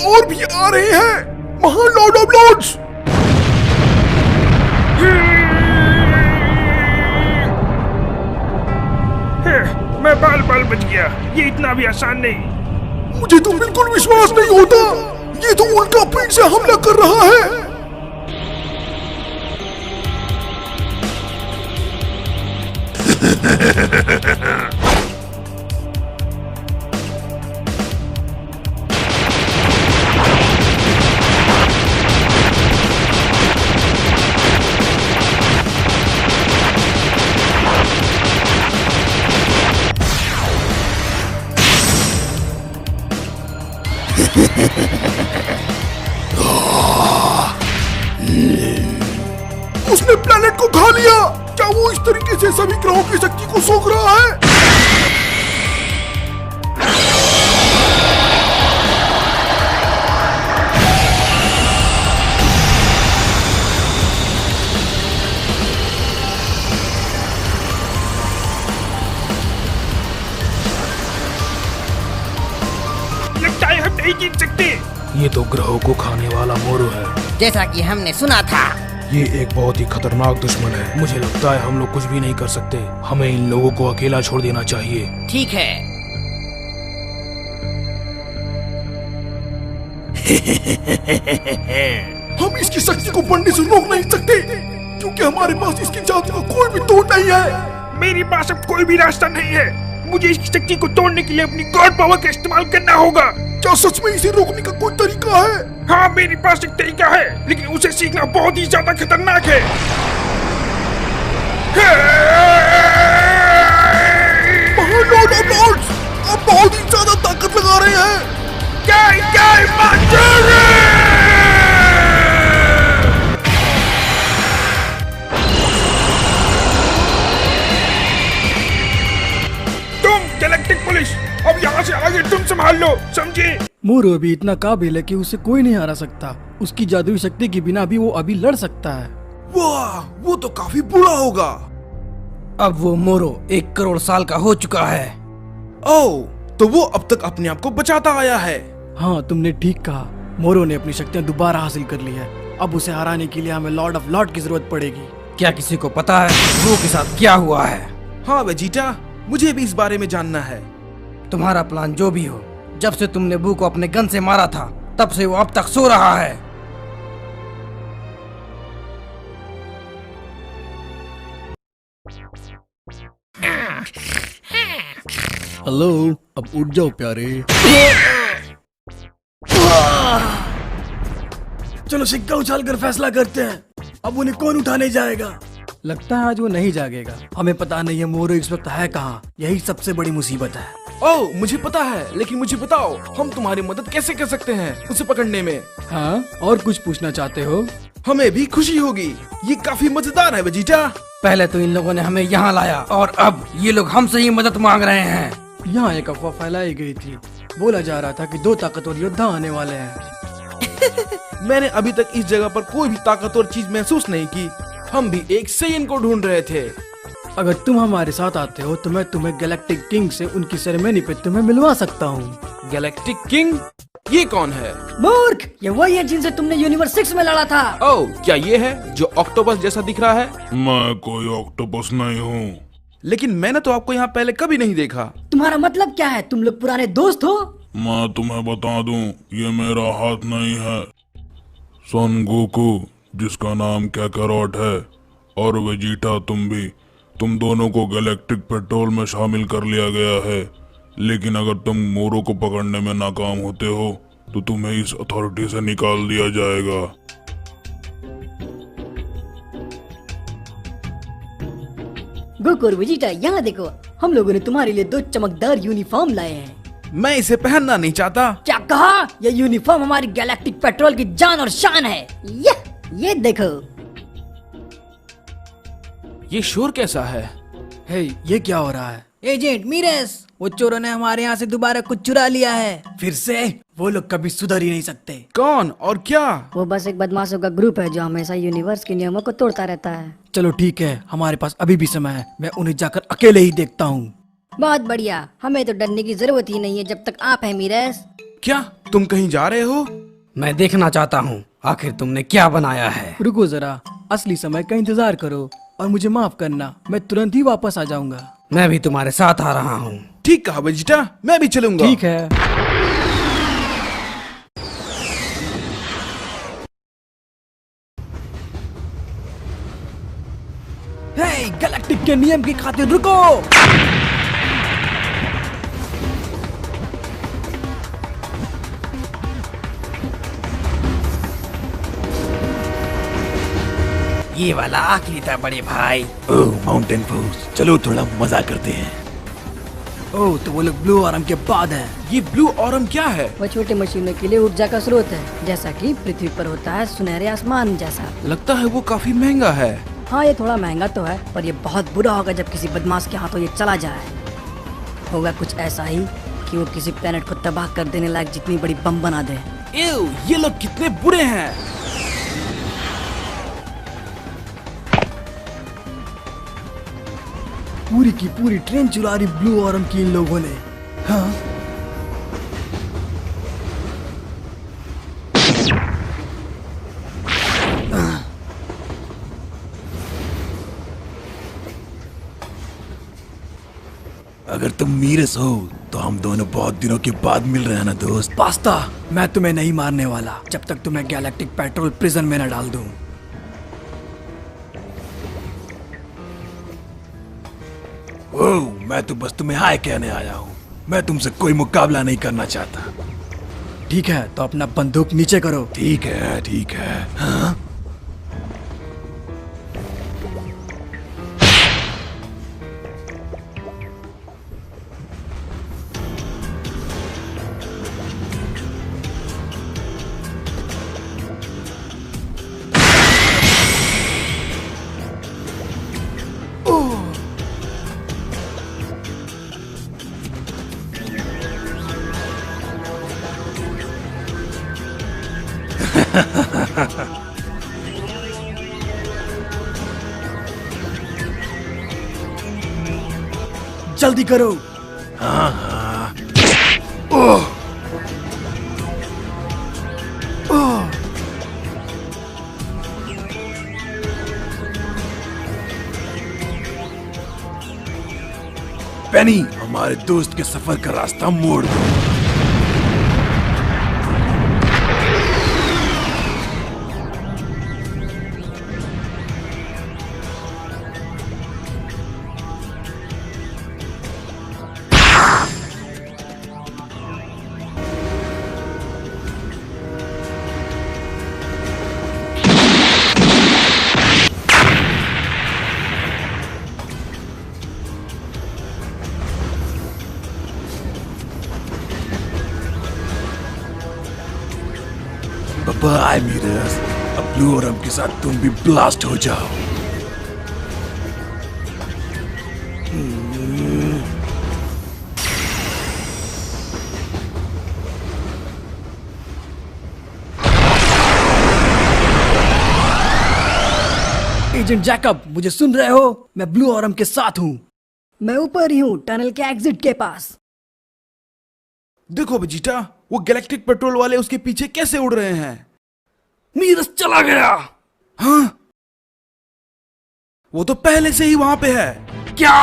और भी आ रहे हैं, महान लॉर्ड ऑफ लॉर्ड्स। मैं बाल बाल बच गया। ये इतना भी आसान नहीं। मुझे तो बिल्कुल विश्वास नहीं होता, ये तो उल्का पीठ से हमला कर रहा है। उसने प्लेनेट को खा लिया। क्या वो इस तरीके से सभी ग्रहों की शक्ति को सोख रहा है? लगता है हम नहीं जीत सकते। ये तो ग्रहों को खाने वाला मोरो है। जैसा कि हमने सुना था। ये एक बहुत ही खतरनाक दुश्मन है। मुझे लगता है हम लोग कुछ भी नहीं कर सकते। हमें इन लोगों को अकेला छोड़ देना चाहिए। ठीक है। हम इसकी शक्ति को बढ़ने से रोक नहीं सकते, क्योंकि हमारे पास इसकी जादू का कोई भी तोड़ नहीं है। मेरे पास अब कोई भी रास्ता नहीं है। मुझे इसकी शक्ति को तोड़ने के लिए अपनी गॉड पावर का इस्तेमाल करना होगा। क्या सच में इसे रोकने का कोई तरीका है? हाँ, मेरे पास एक तरीका है, लेकिन उसे सीखना बहुत ही ज्यादा खतरनाक है। महान लॉर्ड ऑफ लॉर्ड्स, आप बहुत ही ज्यादा ताकत लगा रहे हैं। गाय गाय माचुरी! तुम गैलेक्टिक पुलिस, अब यहाँ से आगे तुम संभाल लो, समझे? मोरो अभी इतना काबिल है कि उसे कोई नहीं हरा सकता। उसकी जादुई शक्ति के बिना भी वो अभी लड़ सकता है। वाह, वो तो काफी बुरा होगा। अब वो मोरो 1 करोड़ साल का हो चुका है। ओह, तो वो अब तक अपने आप को बचाता आया है। हाँ, तुमने ठीक कहा। मोरो ने अपनी शक्तियाँ दोबारा हासिल कर ली है। अब उसे हराने के लिए हमें लॉर्ड ऑफ लॉर्ड की जरूरत पड़ेगी। क्या किसी को पता है वो के साथ क्या हुआ है? हाँ वेजिटा, मुझे भी इस बारे में जानना है। तुम्हारा प्लान जो भी हो, जब से तुमने बू को अपने गन से मारा था, तब से वो अब तक सो रहा है। हेलो, अब उठ जाओ प्यारे। चलो सिक्का उछाल कर फैसला करते हैं। अब उन्हें कौन उठाने जाएगा? लगता है आज वो नहीं जागेगा। हमें पता नहीं है मोरो इस वक्त है कहाँ। यही सबसे बड़ी मुसीबत है। ओह, मुझे पता है, लेकिन मुझे बताओ हम तुम्हारी मदद कैसे कर सकते हैं उसे पकड़ने में? हाँ, और कुछ पूछना चाहते हो? हमें भी खुशी होगी। ये काफी मजेदार है वेजिटा। पहले तो इन लोगों ने हमें यहाँ लाया और अब ये लोग हमसे ही मदद मांग रहे हैं। यहाँ एक अफवाह फैलाई गई थी। बोला जा रहा था कि 2 ताकतवर योद्धा आने वाले हैं। मैंने अभी तक इस जगह पर कोई भी ताकतवर चीज महसूस नहीं की। हम भी एक सेयन को ढूंढ रहे थे। अगर तुम हमारे साथ आते हो तो मैं तुम्हें गैलेक्टिक किंग से उनकी सेरेमनी पे तुम्हें मिलवा सकता हूँ। Galactic king? ये कौन है? मूर्ख, ये वही है जिनसे तुमने यूनिवर्स 6 में लड़ा था। ओह, क्या ये है जो ऑक्टोपस जैसा दिख रहा है? मैं कोई ऑक्टोपस नहीं हूँ। लेकिन मैंने तो आपको यहाँ पहले कभी नहीं देखा। तुम्हारा मतलब क्या है? तुम लोग पुराने दोस्त हो? मैं तुम्हें बता दूं, ये मेरा हाथ नहीं है। सन गोकू, जिसका नाम कैकारोट है, और वेजिटा तुम दोनों को गैलेक्टिक पेट्रोल में शामिल कर लिया गया है। लेकिन अगर तुम मोरो को पकड़ने में नाकाम होते हो तो तुम्हें इस अथॉरिटी से निकाल दिया जाएगा। गोकू और वेजिटा, यहाँ देखो, हम लोगों ने तुम्हारे लिए 2 चमकदार यूनिफॉर्म लाए हैं। मैं इसे पहनना नहीं चाहता। क्या कहा? ये यूनिफॉर्म हमारी गैलेक्टिक पेट्रोल की जान और शान है। ये देखो। ये शोर कैसा है? हे, ये क्या हो रहा है? एजेंट मीरेस, वो चोरों ने हमारे यहाँ से दोबारा कुछ चुरा लिया है। फिर से? वो लोग कभी सुधर ही नहीं सकते। कौन और क्या? वो बस एक बदमाशों का ग्रुप है जो हमेशा यूनिवर्स के नियमों को तोड़ता रहता है। चलो ठीक है, हमारे पास अभी भी समय है। मैं उन्हें जाकर अकेले ही देखता हूँ। बहुत बढ़िया, हमें तो डरने की जरूरत ही नहीं है जब तक आप हैं मीरेस। क्या तुम कहीं जा रहे हो? मैं देखना चाहता हूँ आखिर तुमने क्या बनाया है। रुको जरा, असली समय का इंतजार करो और मुझे माफ करना, मैं तुरंत ही वापस आ जाऊंगा। मैं भी तुम्हारे साथ आ रहा हूँ। ठीक कहा वेजिटा, मैं भी चलूंगा। ठीक है। हे, गैलेक्टिक के नियम की खातिर रुको। ये वाला आखिरी था बड़े भाई। ओह माउंटेन फोर्स, चलो थोड़ा मजा करते हैं। ओह, तो वो लोग ब्लू आर्म के बाद हैं। ये ब्लू ऑरम क्या है? वह छोटे मशीनों के लिए ऊर्जा का स्रोत है, जैसा कि पृथ्वी पर होता है सुनहरे आसमान जैसा। लगता है वो काफी महंगा है। हाँ, ये थोड़ा महंगा तो है, पर ये बहुत बुरा होगा जब किसी बदमाश के हाथों ये चला जाए। होगा कुछ ऐसा ही कि वो किसी प्लेनेट को तबाह कर देने लायक जितनी बड़ी बम बना दे। एव, ये लोग कितने बुरे हैं। पूरी की पूरी ट्रेन चुरा रही ब्लू आर्म की इन लोगों ने। हाँ, अगर तुम मीरस हो तो हम दोनों बहुत दिनों के बाद मिल रहे हैं ना दोस्त। पास्ता, मैं तुम्हें नहीं मारने वाला जब तक तुम्हें गैलेक्टिक पेट्रोल प्रिजन में न डाल दूं। ओह, मैं तो बस तुम्हें हाय कहने आया हूँ। मैं तुमसे कोई मुकाबला नहीं करना चाहता। ठीक है, तो अपना बंदूक नीचे करो। ठीक है, ठीक है। हाँ? जल्दी करो। हाँ हाँ। पेनी, हमारे दोस्त के सफर का रास्ता मोड़ दो। बाय मीरस, अब ब्लू ऑरम के साथ तुम भी ब्लास्ट हो जाओ। एजेंट जैकब, मुझे सुन रहे हो? मैं ब्लू ऑरम के साथ हूँ। मैं ऊपर ही हूँ, टनल के एग्जिट के पास। देखो वेजिटा, वो गैलेक्टिक पेट्रोल वाले उसके पीछे कैसे उड़ रहे हैं। मीरस चला गया। हाँ, वो तो पहले से ही वहां पे है। क्या?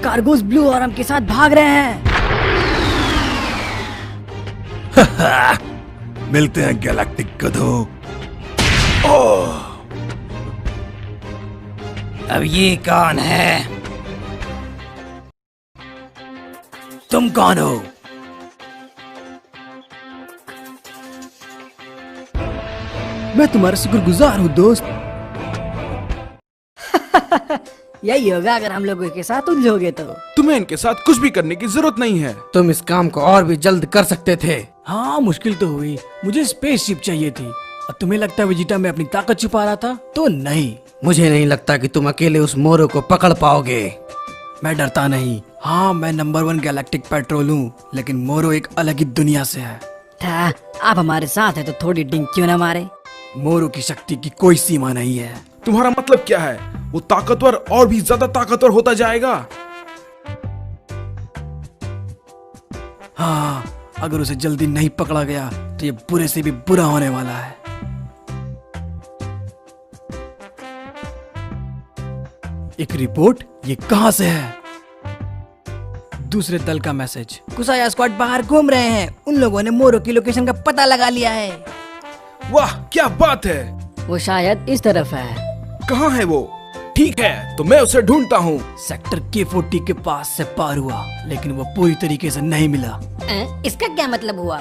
कार्गोस ब्लू ऑरम के साथ भाग रहे हैं। मिलते हैं गैलेक्टिक गधों। अब ये कौन है? तुम कौन हो? मैं तुम्हारा शुक्रगुजार हूँ दोस्त। यही होगा अगर हम लोगों के साथ उलझोगे तो। तुम्हें इनके साथ कुछ भी करने की जरूरत नहीं है। तुम इस काम को और भी जल्द कर सकते थे। हाँ, मुश्किल तो हुई। मुझे स्पेसशिप चाहिए थी और तुम्हें लगता है वेजिटा में अपनी ताकत छुपा रहा था? तो नहीं, मुझे नहीं लगता कि तुम अकेले उस मोरो को पकड़ पाओगे। मैं डरता नहीं। हाँ, मैं नंबर 1 गैलेक्टिक पेट्रोल हूँ, लेकिन मोरो एक अलग ही दुनिया से है। था, आप हमारे साथ है तो थोड़ी डिंग क्यों ना मारे। मोरू की शक्ति की कोई सीमा नहीं है। तुम्हारा मतलब क्या है? वो ताकतवर और भी ज्यादा ताकतवर होता जाएगा। हाँ, अगर उसे जल्दी नहीं पकड़ा गया तो ये बुरे से भी बुरा होने वाला है। एक रिपोर्ट, ये कहां से है? दूसरे दल का मैसेज। कुसाया स्क्वाड बाहर घूम रहे हैं, उन लोगों ने मोरू की लोकेशन का पता लगा लिया है। वाह, क्या बात है। वो शायद इस तरफ है। कहाँ है वो? ठीक है, तो मैं उसे ढूंढता हूँ। सेक्टर K40 के पास से पार हुआ, लेकिन वो पूरी तरीके से नहीं मिला। इसका क्या मतलब हुआ?